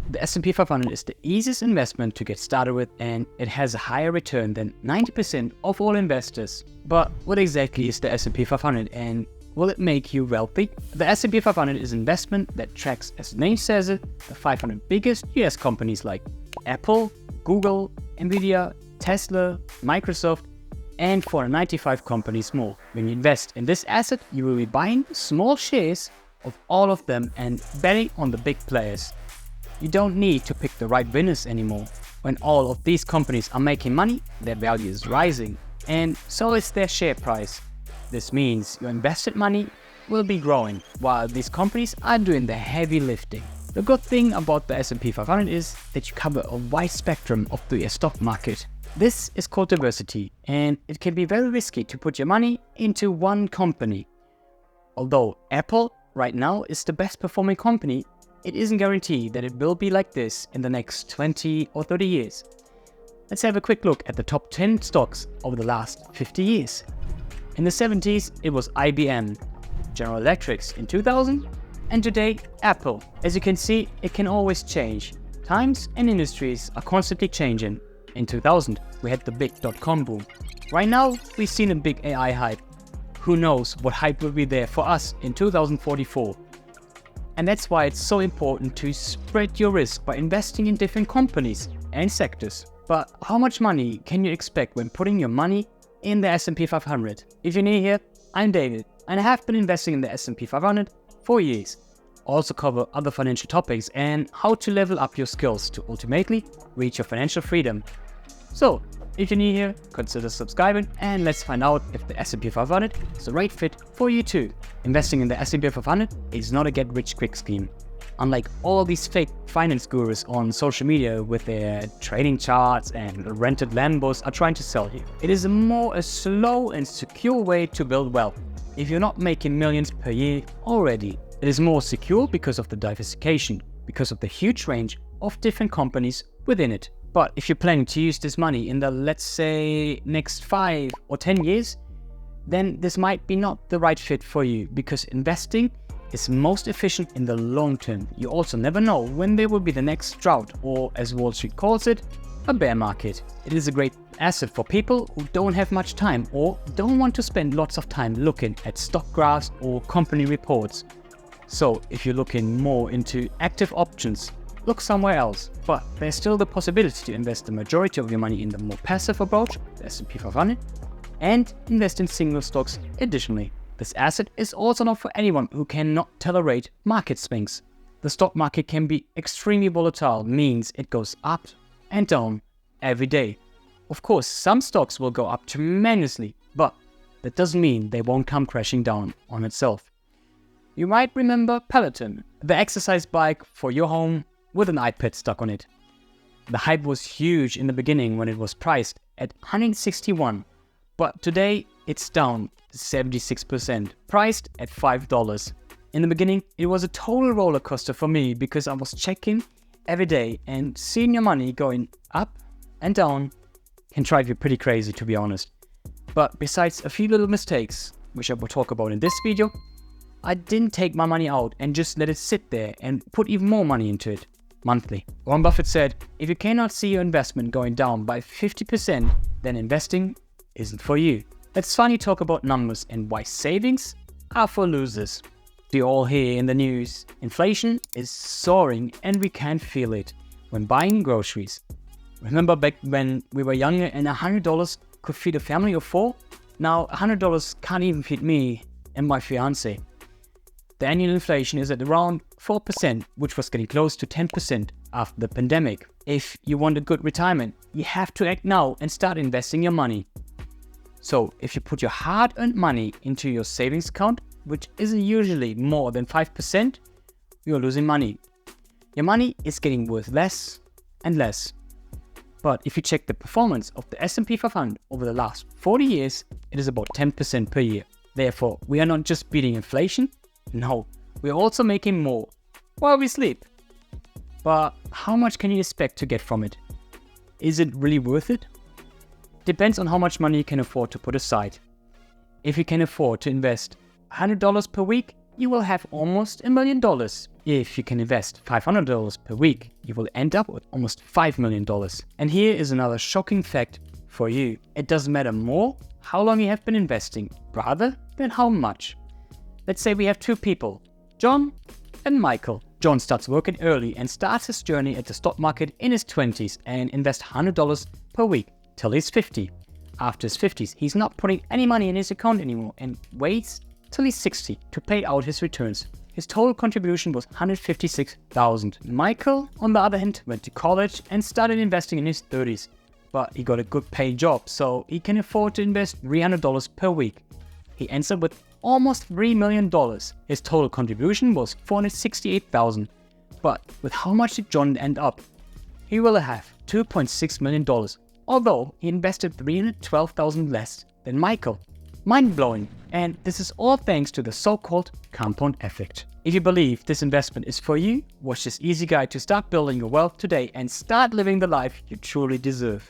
The S&P 500 is the easiest investment to get started with, and it has a higher return than 90% of all investors. But what exactly is the S&P 500 and will it make you wealthy? The S&P 500 is an investment that tracks, as the name says it, the 500 biggest US companies like Apple, Google, Nvidia, Tesla, Microsoft, and 495 companies more. When you invest in this asset, you will be buying small shares of all of them and betting on the big players. You don't need to pick the right winners anymore. When all of these companies are making money, their value is rising, and so is their share price. This means your invested money will be growing, while these companies are doing the heavy lifting. The good thing about the S&P 500 is that you cover a wide spectrum of the stock market. This is called diversity, and it can be very risky to put your money into one company. Although Apple right now is the best performing company, it isn't guaranteed that it will be like this in the next 20 or 30 years. Let's have a quick look at the top 10 stocks over the last 50 years. In the 70s, it was IBM, General Electric in 2000, and today, Apple. As you can see, it can always change. Times and industries are constantly changing. In 2000, we had the big .com boom. Right now, we've seen a big AI hype. Who knows what hype will be there for us in 2044. And that's why it's so important to spread your risk by investing in different companies and sectors. But how much money can you expect when putting your money in the S&P 500? If you're new here, I'm David, and I have been investing in the S&P 500 for years. I also cover other financial topics and how to level up your skills to ultimately reach your financial freedom. So, if you're new here, consider subscribing and let's find out if the S&P 500 is the right fit for you too. Investing in the S&P 500 is not a get-rich-quick scheme. Unlike all these fake finance gurus on social media with their trading charts and rented Lambos are trying to sell you. It is a slow and secure way to build wealth. If you're not making millions per year already, it is more secure because of the diversification, because of the huge range of different companies within it. But if you're planning to use this money in the, let's say, next 5 or 10 years, then this might be not the right fit for you because investing is most efficient in the long term. You also never know when there will be the next drought or, as Wall Street calls it, a bear market. It is a great asset for people who don't have much time or don't want to spend lots of time looking at stock graphs or company reports. So if you're looking more into active options, look somewhere else. But there's still the possibility to invest the majority of your money in the more passive approach, the S&P 500, and invest in single stocks additionally. This asset is also not for anyone who cannot tolerate market swings. The stock market can be extremely volatile, means it goes up and down every day. Of course, some stocks will go up tremendously, but that doesn't mean they won't come crashing down on itself. You might remember Peloton, the exercise bike for your home with an iPad stuck on it. The hype was huge in the beginning when it was priced at $161, but today it's down 76%, priced at $5. In the beginning, it was a total roller coaster for me because I was checking every day and seeing your money going up and down can drive you pretty crazy, to be honest. But besides a few little mistakes, which I will talk about in this video, I didn't take my money out and just let it sit there and put even more money into it monthly. Warren Buffett said, if you cannot see your investment going down by 50%, then investing isn't for you. Let's finally talk about numbers and why savings are for losers. We all hear in the news, inflation is soaring and we can feel it when buying groceries. Remember back when we were younger and $100 could feed a family of 4? Now $100 can't even feed me and my fiance. The annual inflation is at around 4%, which was getting close to 10% after the pandemic. If you want a good retirement, you have to act now and start investing your money. So if you put your hard-earned money into your savings account, which isn't usually more than 5%, you're losing money. Your money is getting worth less and less. But if you check the performance of the S&P 500 over the last 40 years, it is about 10% per year. Therefore, we are not just beating inflation, no, we're also making more while we sleep. But how much can you expect to get from it? Is it really worth it? Depends on how much money you can afford to put aside. If you can afford to invest $100 per week, you will have almost $1 million. If you can invest $500 per week, you will end up with almost $5 million. And here is another shocking fact for you. It doesn't matter more how long you have been investing, rather than how much. Let's say we have two people, John and Michael. John starts working early and starts his journey at the stock market in his 20s and invests $100 per week till he's 50. After his 50s, he's not putting any money in his account anymore and waits till he's 60 to pay out his returns. His total contribution was $156,000. Michael, on the other hand, went to college and started investing in his 30s. But he got a good paying job, so he can afford to invest $300 per week. He ends up with almost $3 million. His total contribution was $468,000. But with how much did John end up? He will have $2.6 million, although he invested $312,000 less than Michael. Mind-blowing. And this is all thanks to the so-called compound effect. If you believe this investment is for you, watch this easy guide to start building your wealth today and start living the life you truly deserve.